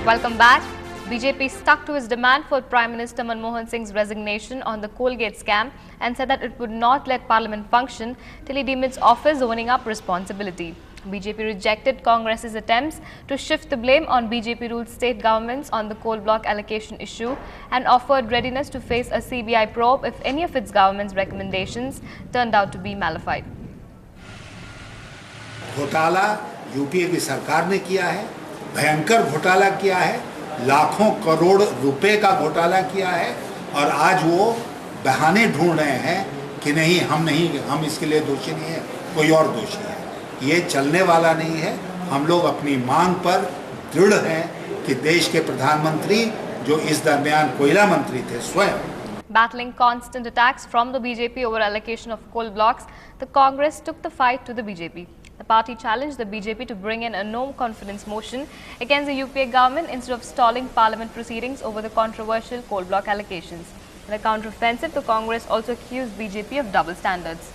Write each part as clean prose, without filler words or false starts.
Welcome back. BJP stuck to its demand for Prime Minister Manmohan Singh's resignation on the Colgate scam and said that it would not let Parliament function till he demits office, owning up responsibility. BJP rejected Congress's attempts to shift the blame on BJP-ruled state governments on the coal block allocation issue and offered readiness to face a CBI probe if any of its government's recommendations turned out to be malified. घोटाला UPA की सरकार ने किया है, भयंकर घोटाला किया है, लाखों करोड़ रुपए का घोटाला किया है और आज वो बहाने ढूंढ रहे हैं कि नहीं, हम इसके लिए दोषी नहीं है, कोई और दोषी है। ये चलने वाला नहीं है। हम लोग अपनी मांग पर दृढ़ हैं कि देश के प्रधानमंत्री जो इस दरमियान कोयला मंत्री थे स्वयं Battling constant attacks from the BJP over allocation of coal blocks, the Congress took the fight to the BJP. The party challenged the BJP to bring in a no-confidence motion against the UPA government instead of stalling parliament proceedings over the controversial coal block allocations. In a counter-offensive, the Congress also accused BJP of double standards.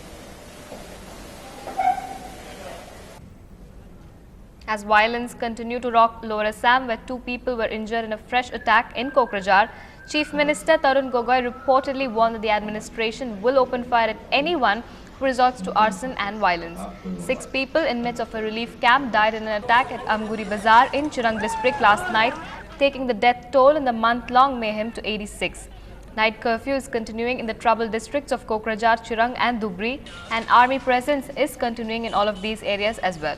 As violence continued to rock Lower Assam, where 2 people were injured in a fresh attack in Kokrajhar, Chief Minister Tarun Gogoi reportedly warned that the administration will open fire at anyone who resorts to arson and violence. 6 people in midst of a relief camp died in an attack at Amguri Bazar in Chirang district last night, taking the death toll in the month-long mayhem to 86. Night curfew is continuing in the troubled districts of Kokrajhar, Chirang and Dhubri, and army presence is continuing in all of these areas as well.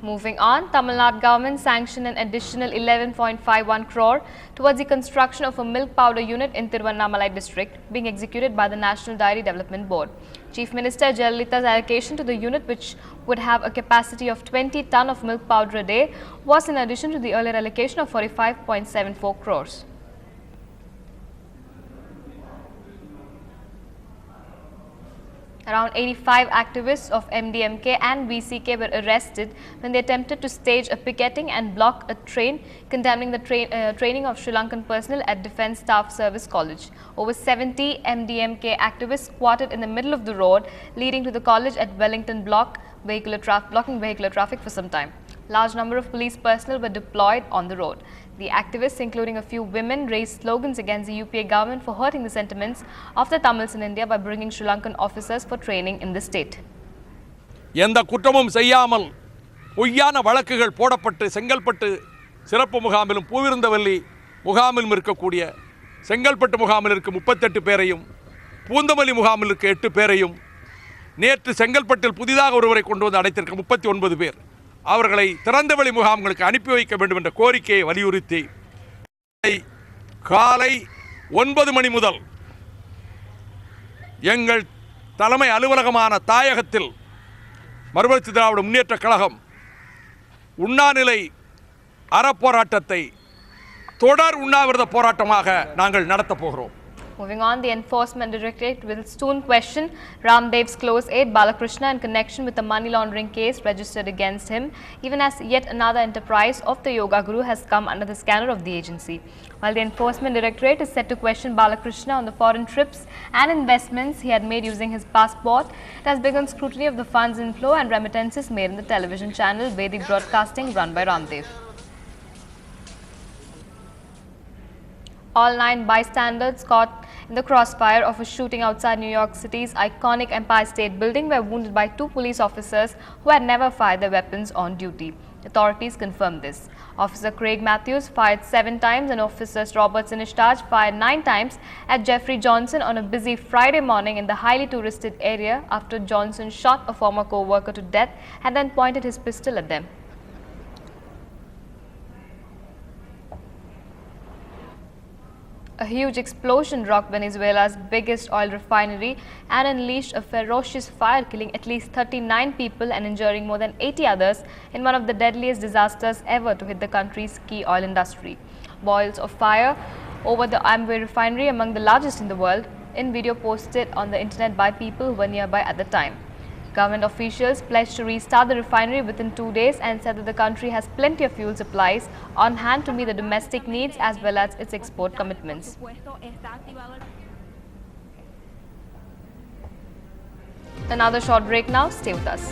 Moving on, Tamil Nadu government sanctioned an additional 11.51 crore towards the construction of a milk powder unit in Tiruvannamalai district being executed by the National Dairy Development Board. Chief Minister Jayalalitha's allocation to the unit, which would have a capacity of 20 ton of milk powder a day, was in addition to the earlier allocation of 45.74 crores. Around 85 activists of MDMK and VCK were arrested when they attempted to stage a picketing and block a train condemning the training of Sri Lankan personnel at Defence Staff Service College. Over 70 MDMK activists squatted in the middle of the road leading to the college at Wellington blocking vehicular traffic for some time. Large number of police personnel were deployed on the road. The activists, including a few women, raised slogans against the UPA government for hurting the sentiments of the Tamils in India by bringing Sri Lankan officers for training in the state. எந்த குற்றமும் செய்யாமல் பொய்யான வழக்குகள் போடப்பட்டு செங்கல்பட்டு சிறப்பு முகாமிலும் பூவிருந்தவல்லி முகாமிலும் இருக்கக்கூடிய செங்கல்பட்டு முகாமில் இருக்க 38 பேரையும் பூந்தமல்லி முகாமில் இருக்க 8 பேரையும் நேற்று செங்கல்பட்டில் புதிதாக ஒருவரை கொண்டு வந்து அடைத்திருக்க 39 பேர் அவர்களை திறந்தவெளி முகாம்களுக்கு அனுப்பி வைக்க வேண்டும் என்ற கோரிக்கையை வலியுறுத்தி காலை 9 மணி முதல் எங்கள் தலைமை அலுவலகமான தாயகத்தில் மறுமலர்ச்சி திராவிட முன்னேற்றக் கழகம் உண்ணாநிலை அறப்போராட்டத்தை தொடர் உண்ணாவிரத போராட்டமாக நாங்கள் நடத்தப் போகிறோம். Moving on, the Enforcement Directorate will soon question Ramdev's close aide Balakrishna in connection with the money laundering case registered against him, even as yet another enterprise of the Yoga Guru has come under the scanner of the agency. While the Enforcement Directorate is set to question Balakrishna on the foreign trips and investments he had made using his passport, it has begun scrutiny of the funds inflow and remittances made in the television channel Vedic Broadcasting run by Ramdev. All 9 bystanders caught in the crossfire of a shooting outside New York City's iconic Empire State Building were wounded by 2 police officers who had never fired their weapons on duty. Authorities confirmed this. Officer Craig Matthews fired 7 times and Officers Robert Sinistage fired 9 times at Jeffrey Johnson on a busy Friday morning in the highly touristed area after Johnson shot a former co-worker to death and then pointed his pistol at them. A huge explosion rocked Venezuela's biggest oil refinery and unleashed a ferocious fire, killing at least 39 people and injuring more than 80 others in one of the deadliest disasters ever to hit the country's key oil industry. Boils of fire over the Amway refinery, among the largest in the world, in video posted on the internet by people who were nearby at the time. Government officials pledged to restart the refinery within 2 days and said that the country has plenty of fuel supplies on hand to meet the domestic needs as well as its export commitments. Another short break now. Stay with us.